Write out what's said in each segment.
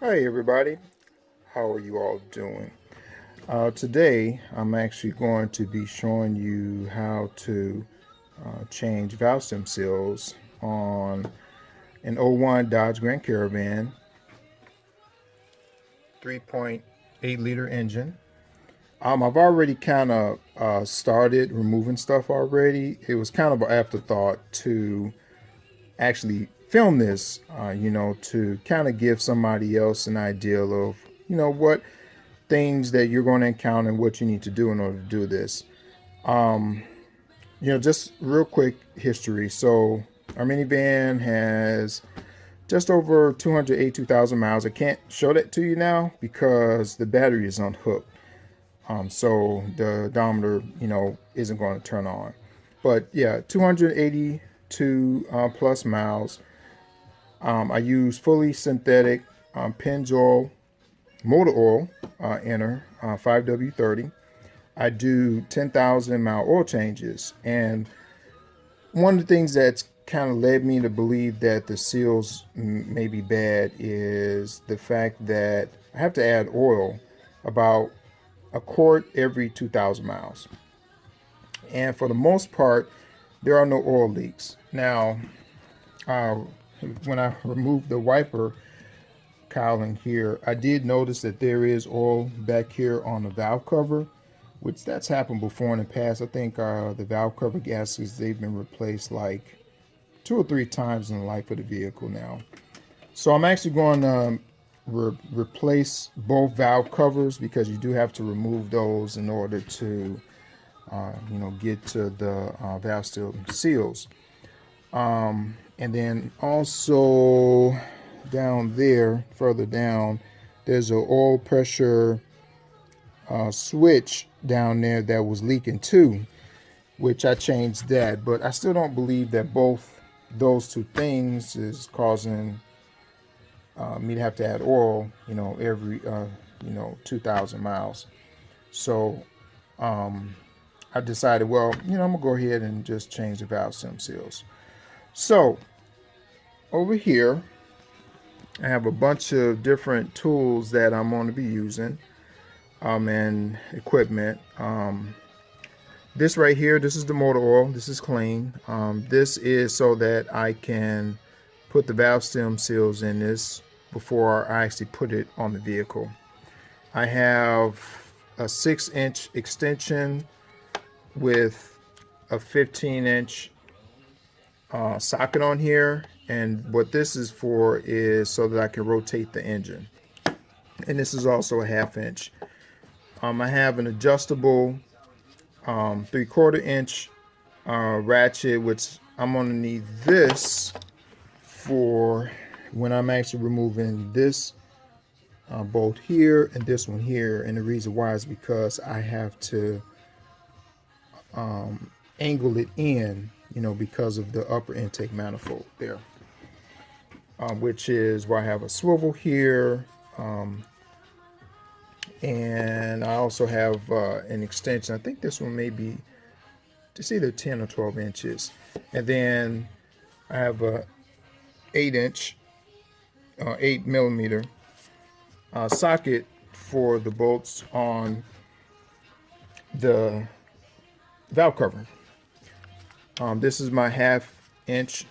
Hi everybody, how are you all doing? Today I'm actually going to be showing you how to change valve stem seals on an '01 Dodge Grand Caravan 3.8 liter engine. I've already kind of started removing stuff already. It was kind of an afterthought to actually film this, to kind of give somebody else an idea of, what things that you're going to encounter and what you need to do in order to do this. Um, just real quick history. So our minivan has just over 282,000 miles. I can't show that to you now because the battery is unhooked. So the odometer, isn't going to turn on. But yeah, 282 plus miles. I use fully synthetic Pennzoil motor oil, inner 5W30. I do 10,000 mile oil changes. And one of the things that's kind of led me to believe that the seals may be bad is the fact that I have to add oil about a quart every 2,000 miles. And for the most part, there are no oil leaks. Now, uh, when I removed the wiper cowling here, I did notice that there is oil back here on the valve cover, which that's happened before in the past. I think the valve cover gaskets, they've been replaced like 2 or 3 times in the life of the vehicle now. So I'm actually going to replace both valve covers because you do have to remove those in order to get to the valve stem seals. And then also down there, further down, there's an oil pressure switch down there that was leaking too, which I changed that. But I still don't believe that both those two things is causing me to have to add oil, every 2,000 miles. So I decided, well, I'm gonna go ahead and just change the valve stem seals. So over here, I have a bunch of different tools that I'm going to be using and equipment. This right here, this is the motor oil. This is clean. This is so that I can put the valve stem seals in this before I actually put it on the vehicle. I have a 6-inch extension with a 15-inch socket on here, and what this is for is so that I can rotate the engine. And this is also a 1/2 inch. I have an adjustable 3/4 inch ratchet, which I'm going to need this for when I'm actually removing this bolt here and this one here. And the reason why is because I have to angle it in, because of the upper intake manifold there, which is why I have a swivel here. And I also have an extension. I think this one may be just either 10 or 12 inches. And then I have a 8-inch, 8 millimeter socket for the bolts on the valve cover. This is my 1/2 inch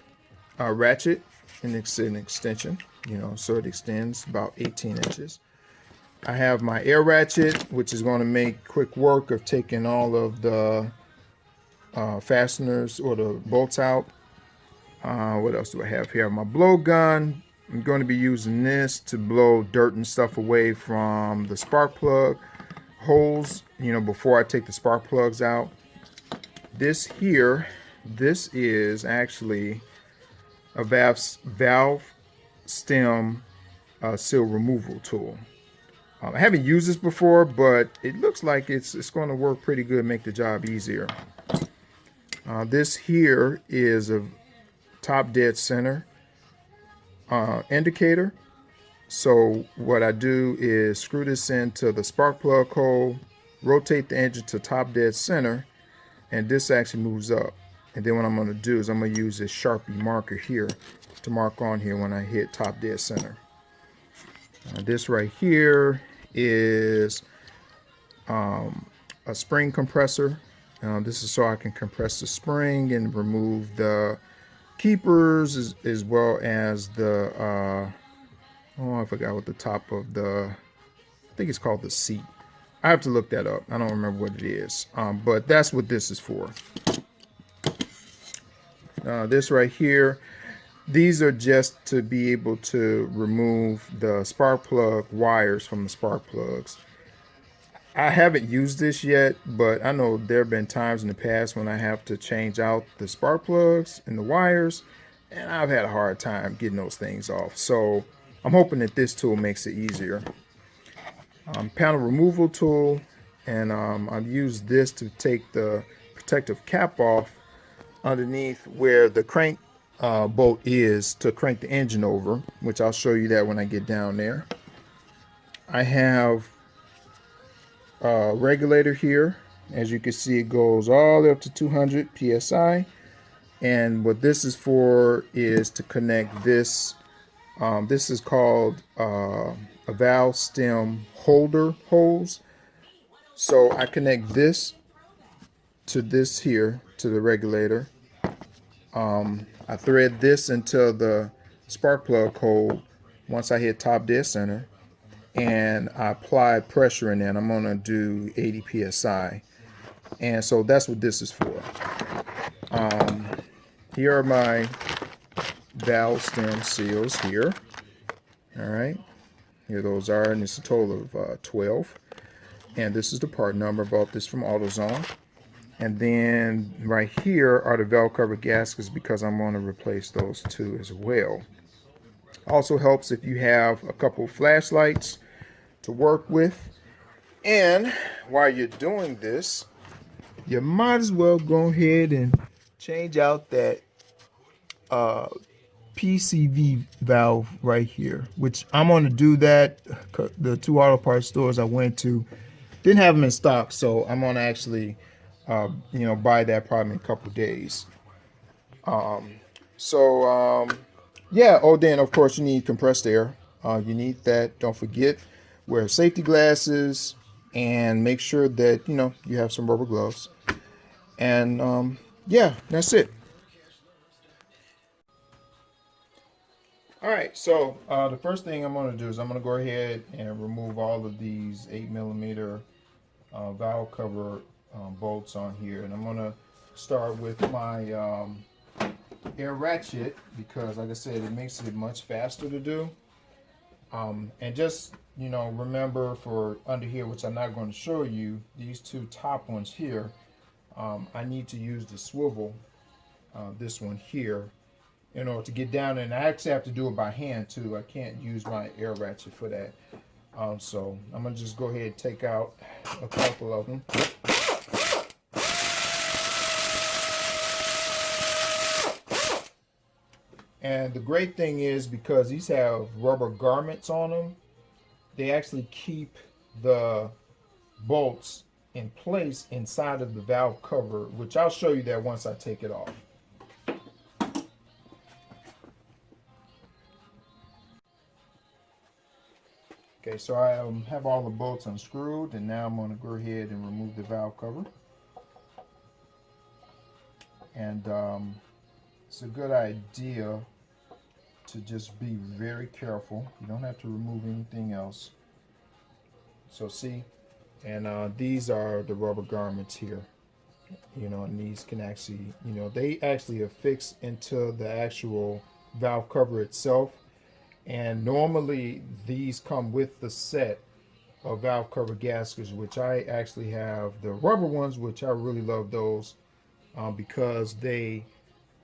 ratchet, and it's an extension, so it extends about 18 inches. I have my air ratchet, which is going to make quick work of taking all of the fasteners or the bolts out. What else do I have here? My blow gun. I'm going to be using this to blow dirt and stuff away from the spark plug holes, before I take the spark plugs out. This here, this is actually a valve stem seal removal tool. I haven't used this before, but it looks like it's going to work pretty good, make the job easier. This here is a top dead center indicator. So what I do is screw this into the spark plug hole, rotate the engine to top dead center, and this actually moves up. And then what I'm going to do is I'm going to use this Sharpie marker here to mark on here when I hit top dead center. This right here is a spring compressor. This is so I can compress the spring and remove the keepers as well as the, oh, I forgot what the top of the, I think it's called the seat. I have to look that up. I don't remember what it is, but that's what this is for. This right here, these are just to be able to remove the spark plug wires from the spark plugs. I haven't used this yet, but I know there have been times in the past when I have to change out the spark plugs and the wires, and I've had a hard time getting those things off. So I'm hoping that this tool makes it easier. Panel removal tool, and I've used this to take the protective cap off underneath where the crank bolt is to crank the engine over, which I'll show you that when I get down there. I have a regulator here. As you can see, it goes all the way up to 200 psi, and what this is for is to connect this. This is called a valve stem holder hose. So I connect this to this here, to the regulator. I thread this into the spark plug hole once I hit top dead center, and I apply pressure in there. I'm going to do 80 psi. And so that's what this is for. Here are my valve stem seals here. All right. Here those are, and it's a total of 12. And this is the part number. I bought this from AutoZone. And then right here are the valve cover gaskets because I'm going to replace those two as well. Also helps if you have a couple of flashlights to work with. And while you're doing this, you might as well go ahead and change out that PCV valve right here, which I'm going to do that. The two auto parts stores I went to didn't have them in stock, so I'm going to actually buy that probably in a couple days. Yeah. Oh, then of course you need compressed air. You need that. Don't forget, wear safety glasses and make sure that you have some rubber gloves. And yeah, that's it. All right, so the first thing I'm going to do is I'm going to go ahead and remove all of these 8mm valve cover bolts on here, and I'm going to start with my air ratchet because, like I said, it makes it much faster to do. And just remember for under here, which I'm not going to show you, these two top ones here, I need to use the swivel, this one here, in order to get down, and I actually have to do it by hand too. I can't use my air ratchet for that. So I'm gonna just go ahead and take out a couple of them. And the great thing is, because these have rubber garments on them, they actually keep the bolts in place inside of the valve cover, which I'll show you that once I take it off. Okay, so I have all the bolts unscrewed, and now I'm going to go ahead and remove the valve cover. And it's a good idea to just be very careful. You don't have to remove anything else. So see, and these are the rubber garments here. And these can actually, they actually affix into the actual valve cover itself. And normally these come with the set of valve cover gaskets, which I actually have the rubber ones, which I really love those because they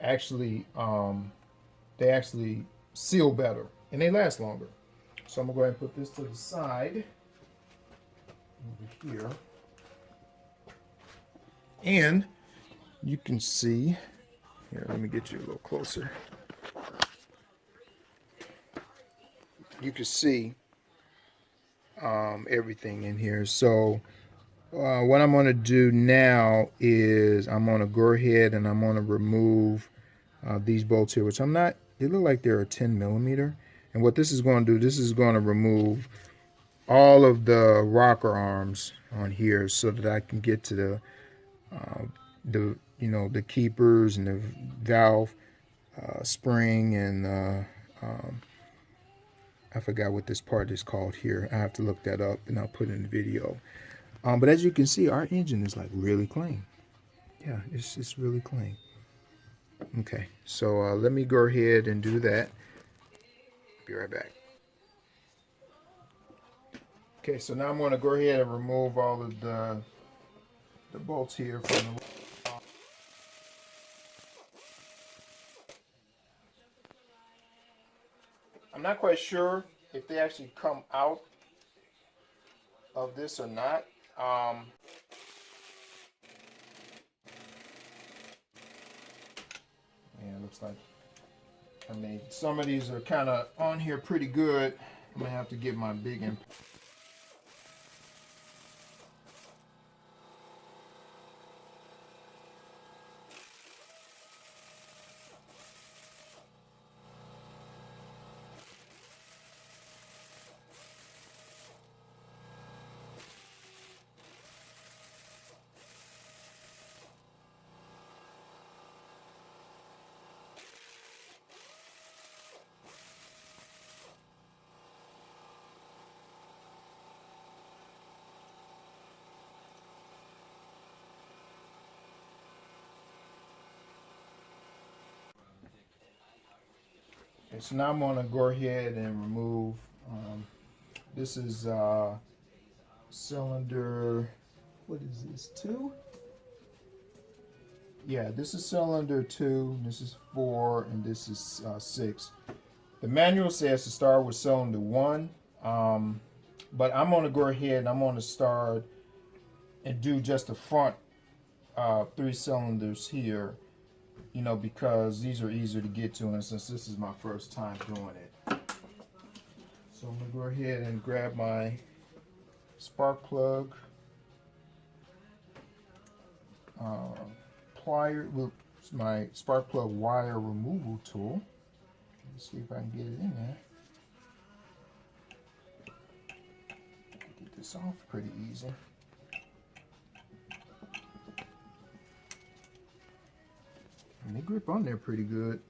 actually seal better and they last longer. So I'm gonna go ahead and put this to the side over here, and you can see here. Let me get you a little closer. You can see everything in here. So what I'm going to do now is I'm going to go ahead and I'm going to remove these bolts here, which I'm not, they look like they're a 10mm. And what this is going to do, this is going to remove all of the rocker arms on here so that I can get to the the keepers and the valve spring and I forgot what this part is called here. I have to look that up and I'll put it in the video. But as you can see, our engine is like really clean. Yeah, it's really clean. Okay, so let me go ahead and do that. Be right back. Okay, so now I'm going to go ahead and remove all of the bolts here from the. I'm not quite sure if they actually come out of this or not. Yeah, it looks like, I mean, some of these are kind of on here pretty good. I'm going to have to get my big impact. Okay, so now I'm going to go ahead and remove, this is cylinder, what is this, 2? Yeah, this is cylinder 2, this is 4, and this is 6. The manual says to start with cylinder 1, but I'm going to go ahead and I'm going to start and do just the front 3 cylinders here, because these are easier to get to, and since this is my first time doing it. So I'm going to go ahead and grab my spark plug plier with my spark plug wire removal tool. Let's see if I can get it in there. Get this off pretty easy. And they grip on there pretty good.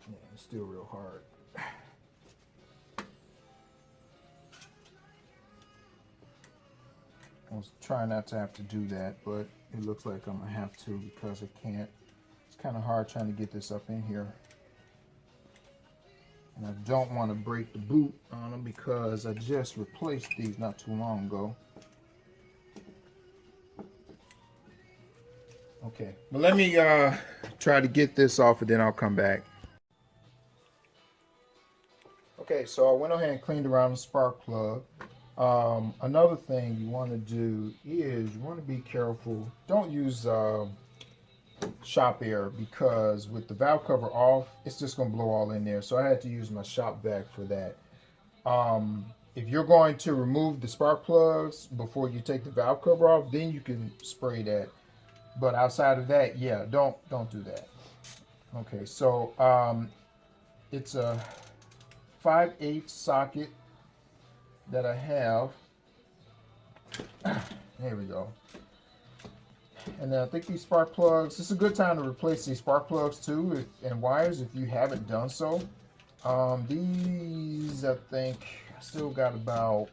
Yeah, it's still real hard. I was trying not to have to do that, but it looks like I'm gonna have to because I can't. It's kind of hard trying to get this up in here. And I don't want to break the boot on them because I just replaced these not too long ago. Okay, but let me try to get this off and then I'll come back. Okay, so I went ahead and cleaned around the spark plug. Another thing you want to do is you want to be careful. Don't use shop air because with the valve cover off, it's just going to blow all in there. So I had to use my shop vac for that. If you're going to remove the spark plugs before you take the valve cover off, then you can spray that. But outside of that, yeah, don't do that. Okay, so it's a 5/8 socket that I have. There we go. And then I think these spark plugs, it's a good time to replace these spark plugs too and wires if you haven't done so. These, I think, I still got about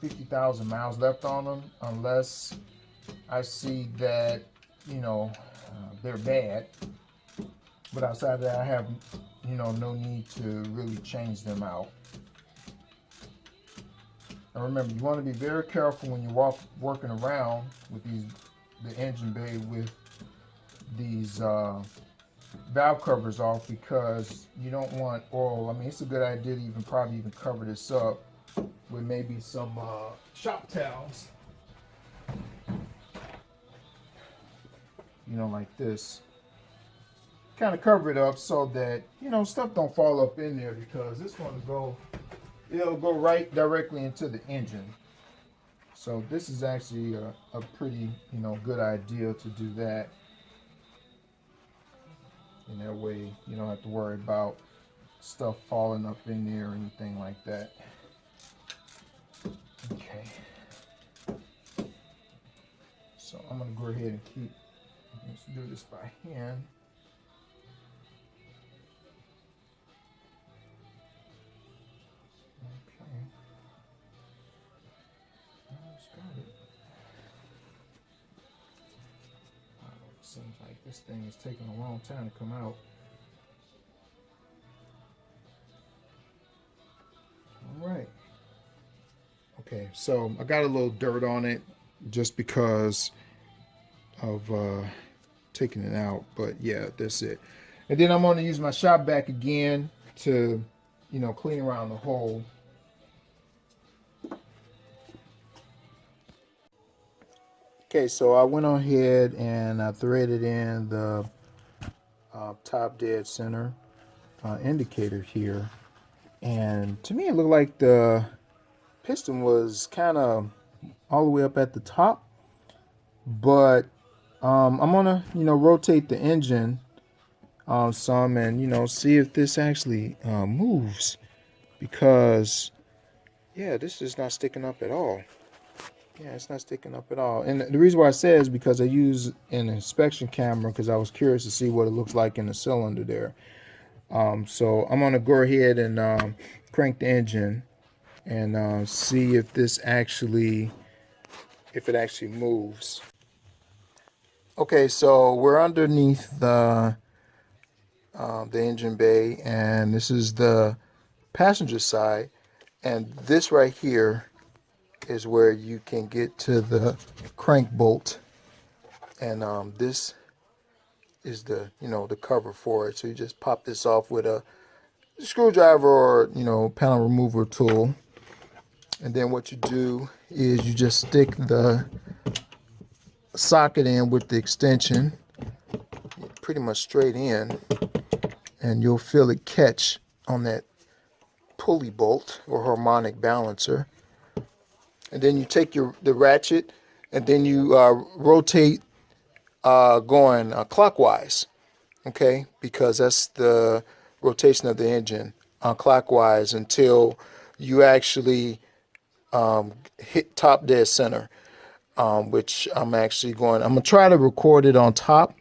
50,000 miles left on them unless I see that, they're bad. But outside of that, I have, no need to really change them out. And remember, you want to be very careful when you're working around with the engine bay with these valve covers off because you don't want oil. I mean, it's a good idea to probably even cover this up with maybe some shop towels. Like this. Kind of cover it up so that, stuff don't fall up in there because it's going to it'll go right directly into the engine. So this is actually a pretty, good idea to do that. In that way, you don't have to worry about stuff falling up in there or anything like that. Okay. So I'm gonna go ahead and let's do this by hand. Okay. Almost got it. Seems like this thing is taking a long time to come out. All right. Okay, so I got a little dirt on it just because of taking it out, but yeah, that's it. And then I'm going to use my shop vac again to, clean around the hole. Okay, so I went on ahead and I threaded in the top dead center indicator here, and to me it looked like the piston was kind of all the way up at the top, but I'm gonna rotate the engine some and see if this actually moves, because yeah, this is not sticking up at all. Yeah, it's not sticking up at all. And the reason why I say is because I use an inspection camera because I was curious to see what it looks like in the cylinder there. So I'm gonna go ahead and crank the engine and see if it actually moves. Okay, so we're underneath the engine bay, and this is the passenger side, and this right here is where you can get to the crank bolt, and this is the cover for it. So you just pop this off with a screwdriver or panel remover tool, and then what you do is you just stick the socket in with the extension pretty much straight in, and you'll feel it catch on that pulley bolt or harmonic balancer. And then you take the ratchet and then you rotate going clockwise, okay, because that's the rotation of the engine clockwise until you actually hit top dead center, which I'm gonna try to record it on top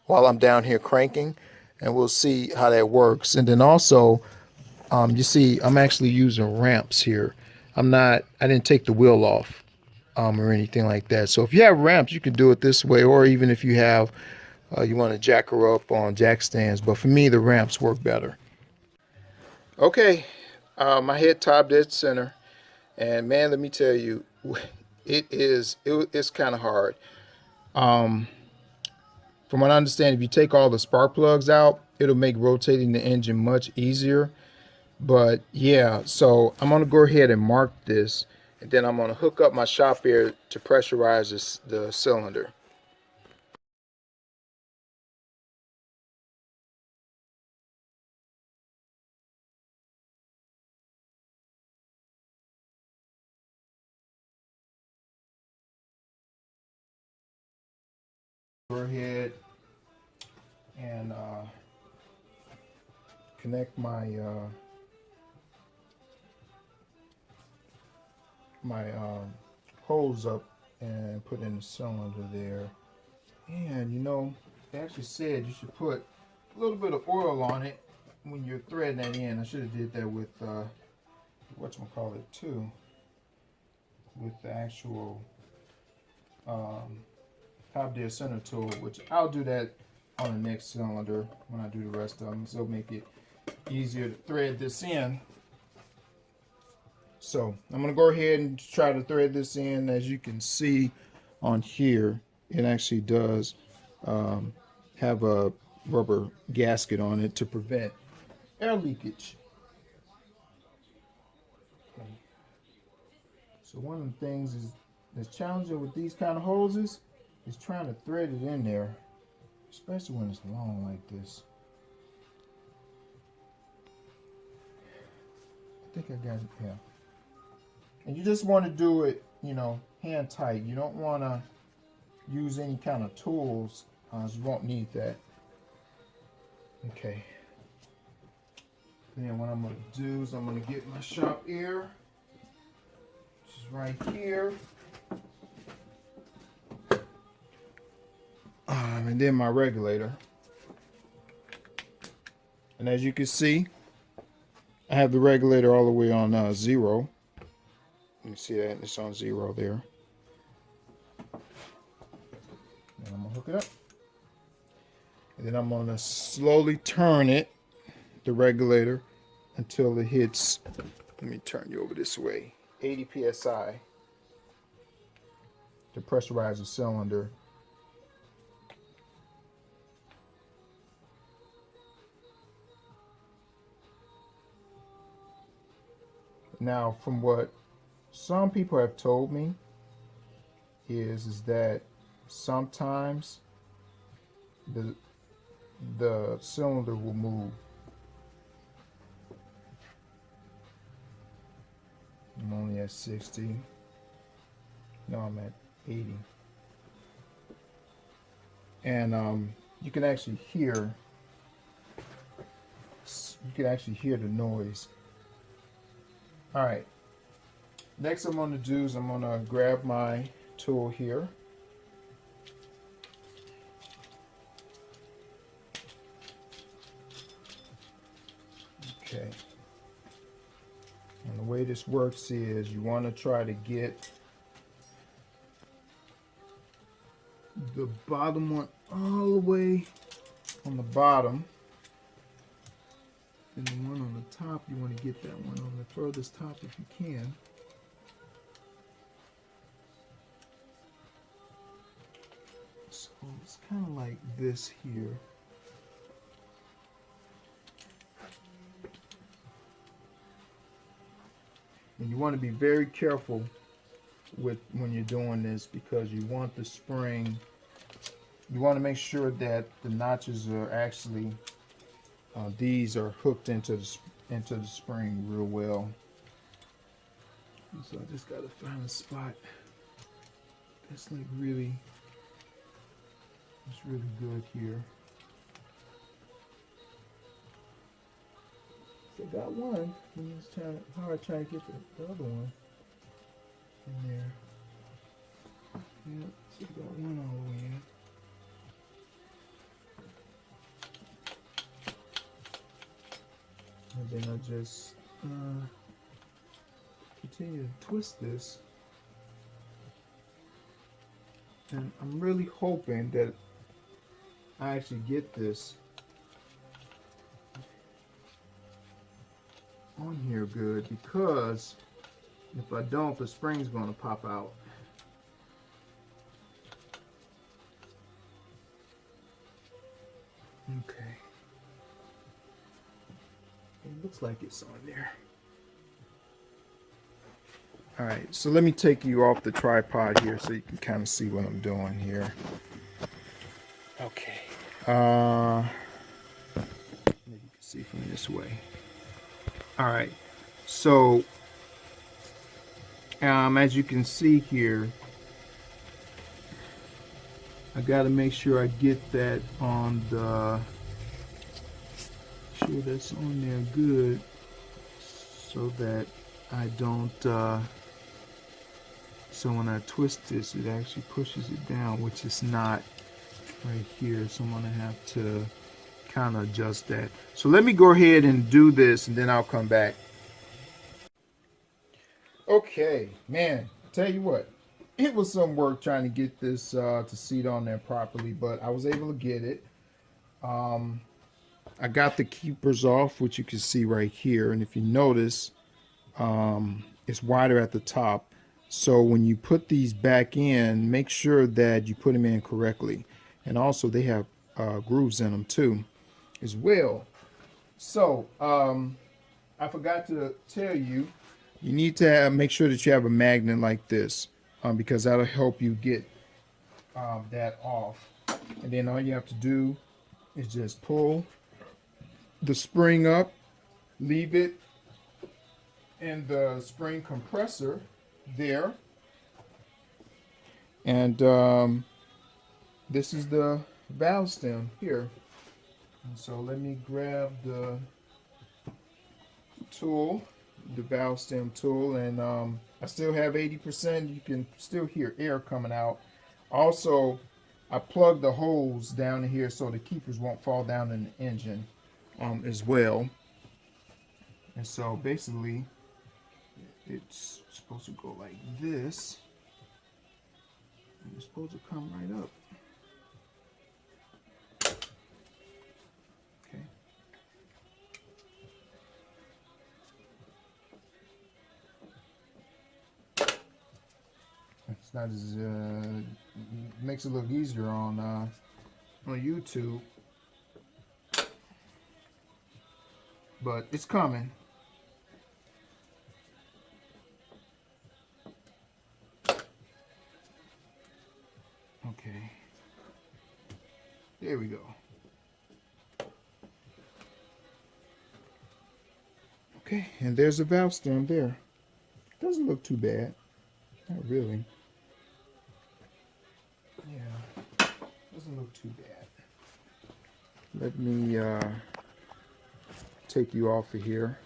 while I'm down here cranking, and we'll see how that works. And then also, you see, I'm actually using ramps here. I didn't take the wheel off or anything like that. So if you have ramps, you can do it this way, or even if you have, you want to jack her up on jack stands. But for me, the ramps work better. Okay, my head top dead center, and man, let me tell you, it's kind of hard. From what I understand, if you take all the spark plugs out, it'll make rotating the engine much easier. But yeah, so I'm gonna go ahead and mark this, and then I'm gonna hook up my shop air to pressurize the cylinder. Go ahead and connect my hose up and put in the cylinder there. And they actually said you should put a little bit of oil on it when you're threading that in. I should have did that with whatchamacallit too, with the actual top dead center tool, which I'll do that on the next cylinder when I do the rest of them, so it'll make it easier to thread this in. So I'm going to go ahead and try to thread this in. As you can see on here, it actually does have a rubber gasket on it to prevent air leakage. Okay. So one of the things that's challenging with these kind of hoses is trying to thread it in there, especially when it's long like this. I think I got it, yeah. And you just want to do it, hand tight. You don't want to use any kind of tools, you won't need that. Okay. Then what I'm going to do is I'm going to get my sharp ear, which is right here. And then my regulator. And as you can see, I have the regulator all the way on 0. You can see that it's on 0 there. And I'm going to hook it up. And then I'm going to slowly turn it, the regulator, until it hits, let me turn you over this way, 80 psi to pressurize the cylinder. Now, from what some people have told me is that sometimes the cylinder will move. I'm only at 60. No, I'm at 80. And you can actually hear the noise. All right. Next I'm going to do is I'm going to grab my tool here. Okay. And the way this works is you want to try to get the bottom one all the way on the bottom. And the one on the top, you want to get that one on the furthest top if you can. So it's kind of like this here. And you want to be very careful with when you're doing this, because you want the spring, you want to make sure that the notches are actually these are hooked into the spring real well. So I just gotta find a spot that's like really, it's really good here. So I got one. It's hard trying to get the other one in there. Yep, so I got one all the way in. And then I just continue to twist this. And I'm really hoping that I actually get this on here good, because if I don't, the spring's going to pop out. Okay. It looks like it's on there. All right, so let me take you off the tripod here so you can kind of see what I'm doing here. Okay. Maybe you can see from this way. All right. So, as you can see here, I got to make sure I get that on the, sure that's on there good, so that I don't, so when I twist this, it actually pushes it down, which is not right here. So I'm going to have to kind of adjust that. So let me go ahead and do this, and then I'll come back. Okay, man, tell you what, it was some work trying to get this to seat on there properly, but I was able to get it. I got the keepers off, which you can see right here, and if you notice, it's wider at the top. So when you put these back in, make sure that you put them in correctly. And also they have grooves in them too as well. So I forgot to tell you, you need to make sure that you have a magnet like this, because that'll help you get that off. And then all you have to do is just pull the spring up, leave it in the spring compressor there, And this is the valve stem here. And so let me grab the tool, the valve stem tool, and I still have 80%. You can still hear air coming out. Also, I plugged the holes down here so the keepers won't fall down in the engine as well. And so basically, it's supposed to go like this. And it's supposed to come right up. Okay. It's not as makes it look easier on YouTube, but it's coming. Okay, there we go. Okay, and there's the valve stem there. Doesn't look too bad, not really. Yeah, doesn't look too bad. Let me take you off of here.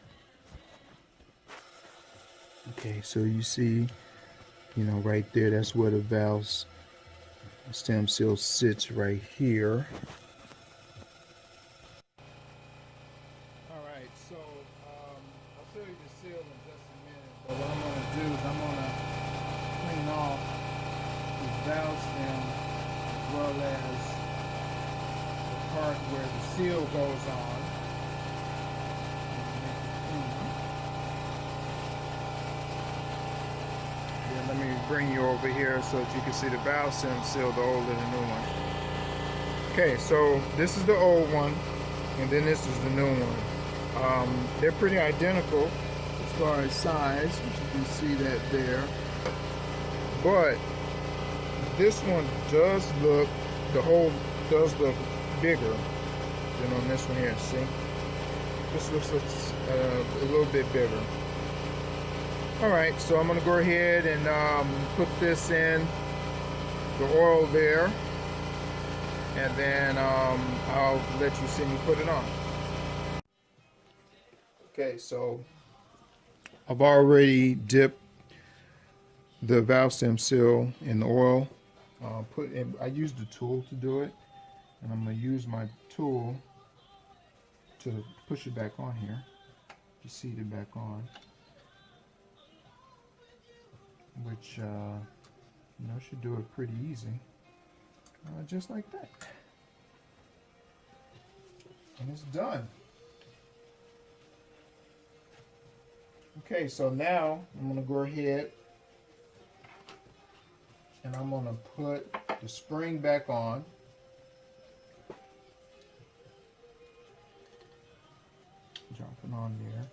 Okay, so you see, right there, that's where the valve's stem seal sits right here. All right, so I'll show you the seal in just a minute, but what I'm going to do is I'm going to clean off the valve stem as well as the part where the seal goes on. Let me bring you over here so that you can see the valve stem seal, the old and the new one. Okay, so this is the old one, and then this is the new one. They're pretty identical as far as size, which you can see that there. But this one does look, the hole does look bigger than on this one here. See, this looks a little bit bigger. Alright, so I'm going to go ahead and put this in the oil there, and then I'll let you see me put it on. Okay, so I've already dipped the valve stem seal in the oil. I used the tool to do it, and I'm going to use my tool to push it back on here. You see it back on. Which should do it pretty easy, just like that, and it's done. Okay, so now I'm going to go ahead and I'm going to put the spring back on. Drop it on there,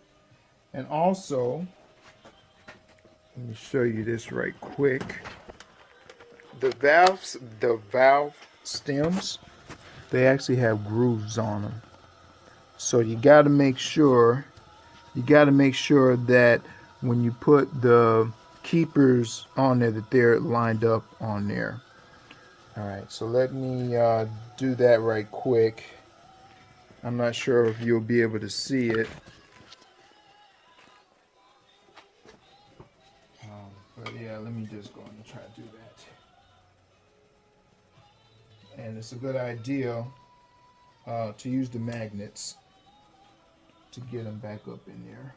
and also let me show you this right quick. The valve stems, they actually have grooves on them. So you got to make sure that when you put the keepers on there, that they're lined up on there. All right, so let me do that right quick. I'm not sure if you'll be able to see it. But yeah, let me just go and try to do that. And it's a good idea to use the magnets to get them back up in there.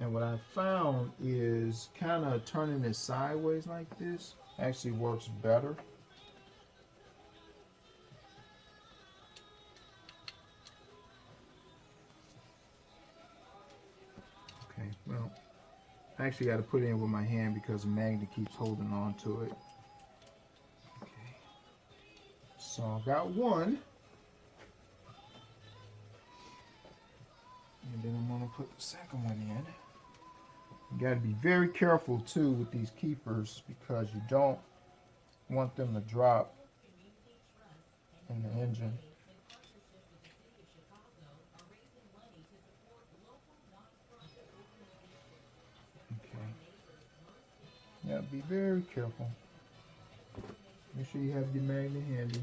And what I found is kind of turning it sideways like this actually works better. Okay, well, I actually got to put it in with my hand because the magnet keeps holding on to it. Okay, so I got one. And then I'm going to put the second one in. You got to be very careful too with these keepers because you don't want them to drop in the engine. Okay. Yeah, be very careful. Make sure you have your magnet handy,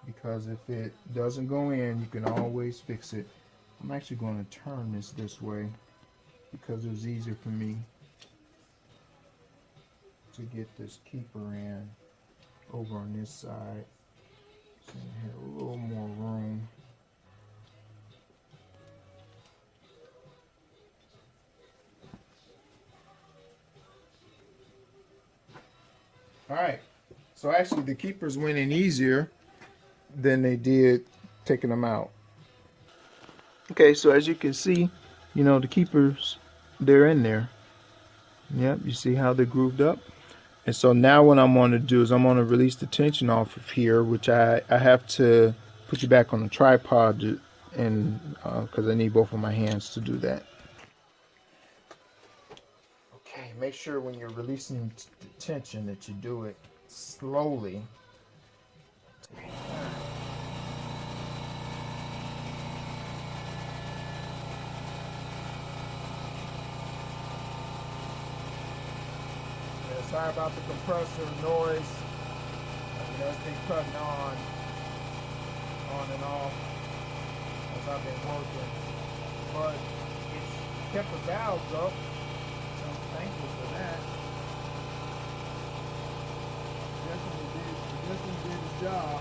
because if it doesn't go in, you can always fix it. I'm actually going to turn this way because it was easier for me to get this keeper in over on this side. So I have a little more room. Alright, so actually the keepers went in easier than they did taking them out. Okay, so as you can see, the keepers, they're in there. Yep, you see how they're grooved up? And so now what I'm going to do is I'm going to release the tension off of here, which I have to put you back on the tripod, and because I need both of my hands to do that. Okay, make sure when you're releasing the tension that you do it slowly. Sorry about the compressor noise. It's been cutting on and off as I've been working, but it's kept the valves up, so I'm thankful for that. This one did its job.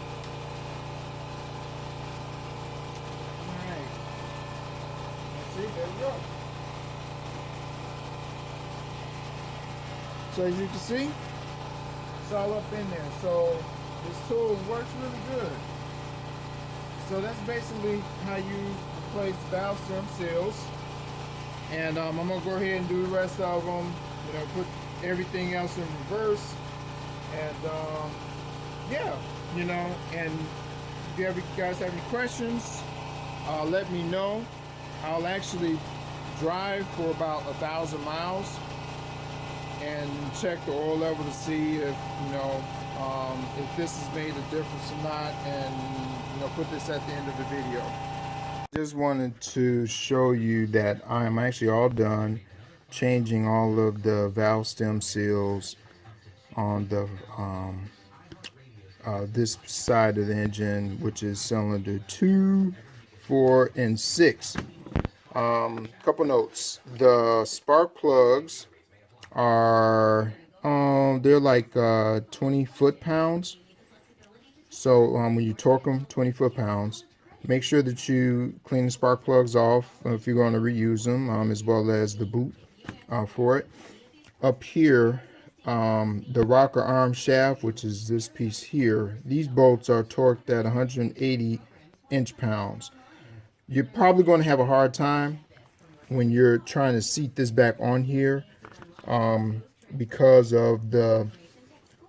Alright. Let's see, there we go. So as you can see, it's all up in there. So this tool works really good. So that's basically how you replace valve stem seals. And I'm gonna go ahead and do the rest of them. Put everything else in reverse. And yeah, and if you guys have any questions, let me know. I'll actually drive for about 1,000 miles and check the oil level to see if if this has made a difference or not, and put this at the end of the video. Just wanted to show you that I am actually all done changing all of the valve stem seals on the this side of the engine, which is cylinder 2, 4, and 6. Couple notes: the spark plugs are they're like 20 foot-pounds. So when you torque them 20 foot-pounds, make sure that you clean the spark plugs off if you're going to reuse them, as well as the boot for it. Up here, the rocker arm shaft, which is this piece here, these bolts are torqued at 180 inch-pounds. You're probably going to have a hard time when you're trying to seat this back on here, because of the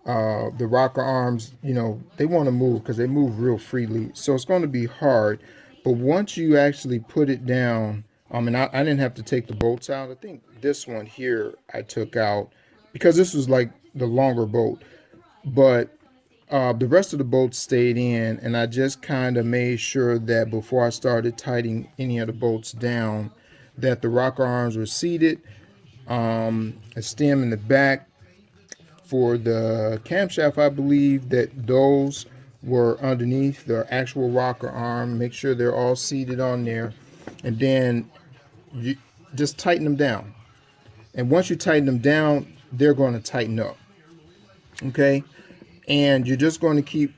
rocker arms. They want to move because they move real freely, so it's going to be hard. But once you actually put it down, and I didn't have to take the bolts out. I think this one here I took out because this was like the longer bolt, but the rest of the bolts stayed in, and I just kind of made sure that before I started tightening any of the bolts down, that the rocker arms were seated. A stem in the back for the camshaft, I believe that those were underneath the actual rocker arm. Make sure they're all seated on there, and then you just tighten them down. And once you tighten them down, they're going to tighten up. Okay, and you're just going to keep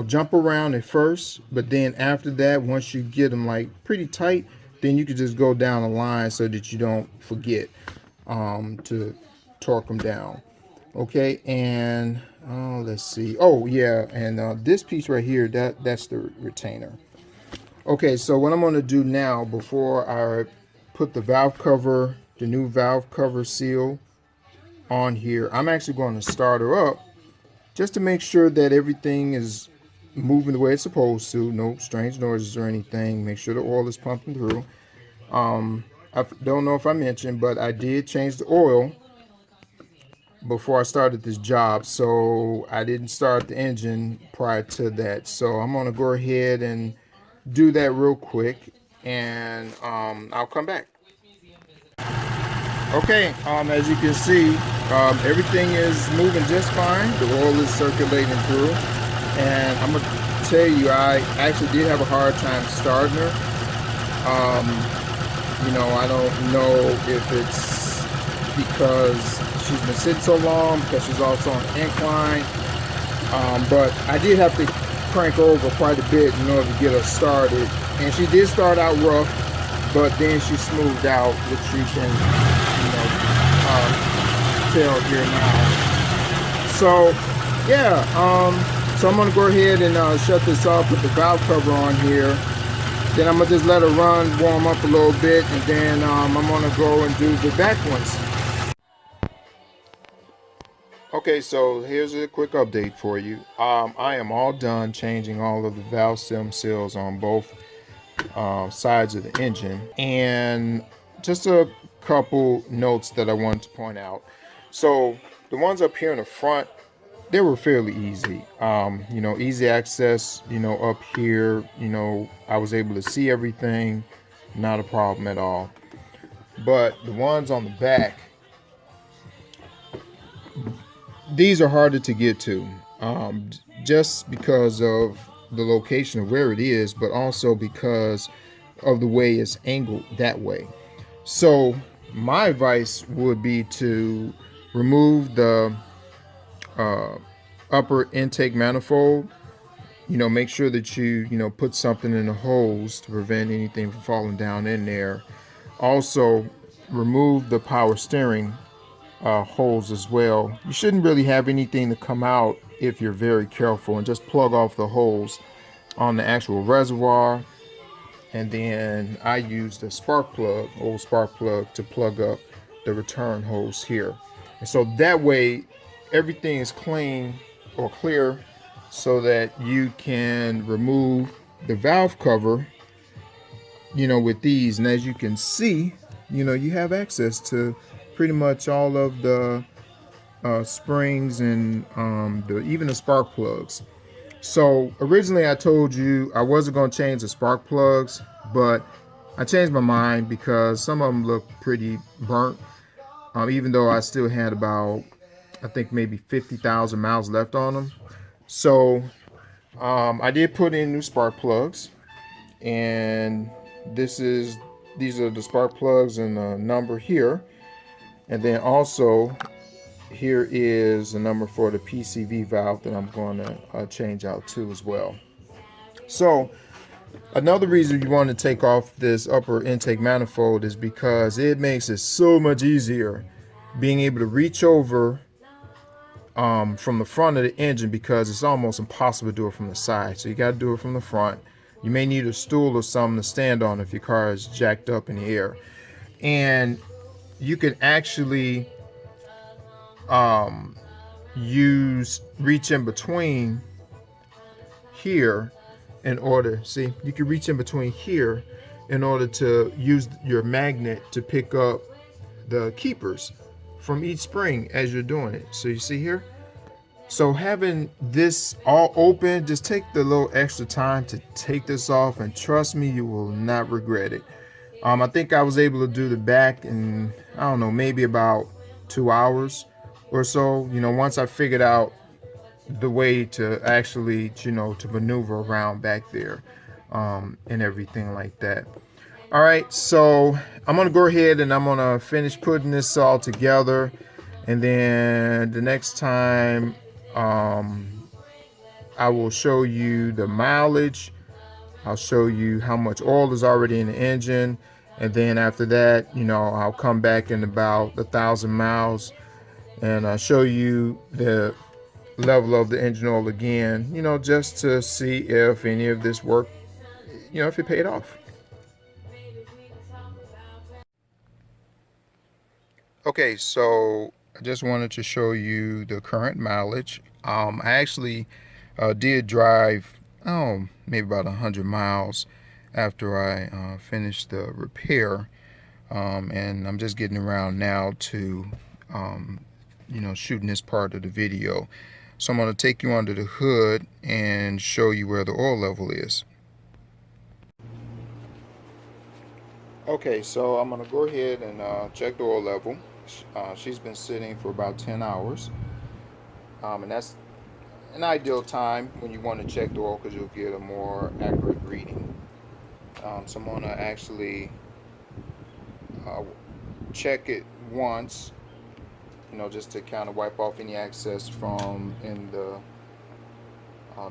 jump around at first, but then after that, once you get them like pretty tight, then you can just go down the line so that you don't forget to torque them down. Okay, and let's see. Oh yeah, and this piece right here, that's the retainer. Okay, so what I'm going to do now, before I put the valve cover, the new valve cover seal on here, I'm actually going to start her up just to make sure that everything is moving the way it's supposed to. No strange noises or anything. Make sure the oil is pumping through. I don't know if I mentioned, but I did change the oil before I started this job, so I didn't start the engine prior to that. So I'm going to go ahead and do that real quick, and I'll come back. Okay, as you can see, Everything is moving just fine. The oil is circulating through. And I'm going to tell you, I actually did have a hard time starting her. I don't know if it's because she's been sitting so long, because she's also on an incline. But I did have to crank her over quite a bit in order to get her started. And she did start out rough, but then she smoothed out, which you can, tell here now. So, yeah, so I'm going to go ahead and shut this off with the valve cover on here. Then I'm going to just let her run, warm up a little bit, and then I'm going to go and do the back ones. Okay, so here's a quick update for you. I am all done changing all of the valve stem seals on both sides of the engine. And just a couple notes that I wanted to point out. So the ones up here in the front, they were fairly easy. Easy access, up here, I was able to see everything, not a problem at all. But the ones on the back, these are harder to get to, just because of the location of where it is, but also because of the way it's angled that way. So my advice would be to remove the upper intake manifold. Make sure that you put something in the hose to prevent anything from falling down in there. Also, remove the power steering holes as well. You shouldn't really have anything to come out if you're very careful, and just plug off the holes on the actual reservoir. And then I used a spark plug, old spark plug, to plug up the return hose here. And so that way everything is clean or clear, so that you can remove the valve cover, with these. And as you can see, you have access to pretty much all of the springs and even the spark plugs. So originally I told you I wasn't going to change the spark plugs, but I changed my mind because some of them look pretty burnt, even though I still had about, I think, maybe 50,000 miles left on them. So I did put in new spark plugs, and these are the spark plugs and the number here. And then also here is the number for the PCV valve that I'm going to change out too as well. So another reason you want to take off this upper intake manifold is because it makes it so much easier being able to reach over from the front of the engine, because it's almost impossible to do it from the side. So you got to do it from the front. You may need a stool or something to stand on if your car is jacked up in the air. And you can actually reach in between here in order, see, you can reach in between here in order to use your magnet to pick up the keepers from each spring as you're doing it. So you see here, so having this all open, just take the little extra time to take this off, and trust me, you will not regret it. I think I was able to do the back in, I don't know, maybe about 2 hours or so, once I figured out the way to actually, to maneuver around back there, and everything like that. All right, so I'm gonna go ahead and I'm gonna finish putting this all together, and then the next time I will show you the mileage. I'll show you how much oil is already in the engine, and then after that, I'll come back in about 1,000 miles and I'll show you the level of the engine oil again, just to see if any of this worked, if it paid off. Okay, so I just wanted to show you the current mileage. I actually did drive, maybe about 100 miles after I finished the repair, and I'm just getting around now to shooting this part of the video. So I'm going to take you under the hood and show you where the oil level is. Okay, so I'm going to go ahead and check the oil level. She's been sitting for about 10 hours. And that's an ideal time when you want to check the oil because you'll get a more accurate reading. So I'm going to actually uh, check it once, just to kind of wipe off any excess from in the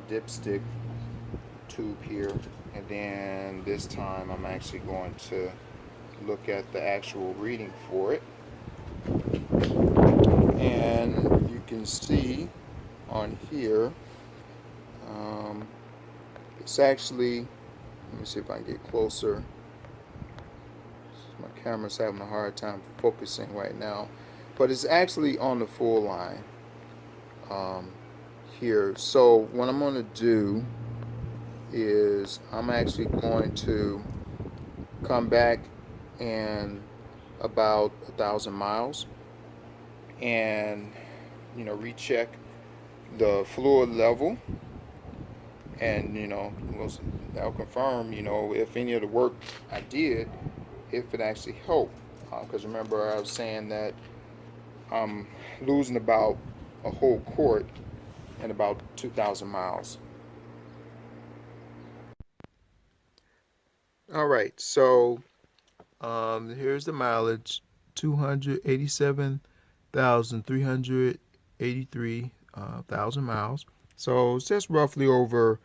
dipstick tube here. And then this time I'm actually going to look at the actual reading for it. And you can see on here, it's actually, let me see if I can get closer. My camera's having a hard time focusing right now, but it's actually on the full line here. So what I'm going to do is I'm actually going to come back in about 1,000 miles and recheck the fluid level, and that'll confirm if any of the work I did, if it actually helped, because remember I was saying that I'm losing about a whole quart in about 2,000 miles. All right, so here's the mileage: 287,383 thousand miles. So it's just roughly over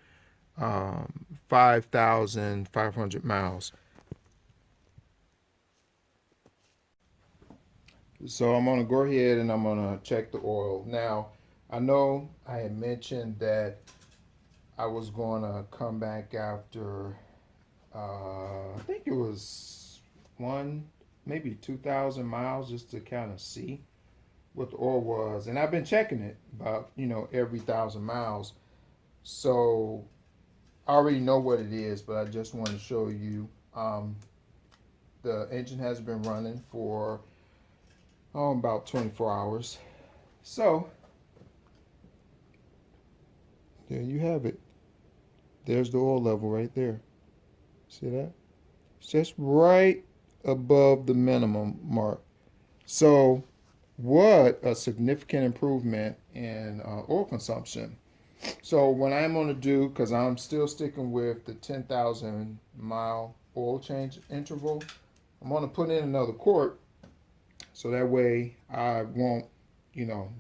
5,500 miles. So I'm gonna go ahead and I'm gonna check the oil. Now, I know I had mentioned that I was gonna come back after I think it was maybe 2,000 miles, just to kind of see what the oil was. And I've been checking it about, every 1,000 miles. So I already know what it is, but I just want to show you. The engine has been running for about 24 hours. So there you have it. There's the oil level right there. See that? It's just right above the minimum mark. So what a significant improvement in oil consumption. So what I'm going to do, because I'm still sticking with the 10,000 mile oil change interval, I'm going to put in another quart, so that way I won't,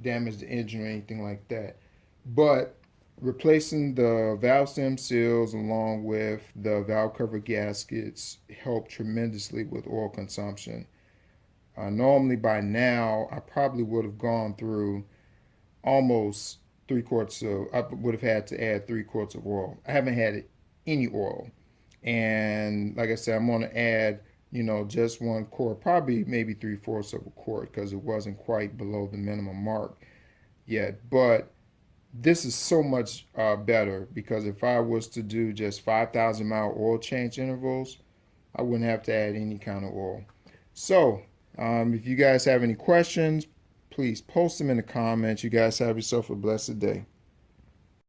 damage the engine or anything like that. But replacing the valve stem seals along with the valve cover gaskets help tremendously with oil consumption. Normally by now I probably would have gone through almost 3 quarts of, I would have had to add 3 quarts of oil. I haven't had any oil. And like I said, I'm going to add, just 1 quart, probably maybe 3/4 of a quart, because it wasn't quite below the minimum mark yet. But this is so much better, because if I was to do just 5,000 mile oil change intervals, I wouldn't have to add any kind of oil. So if you guys have any questions, please post them in the comments. You guys have yourself a blessed day.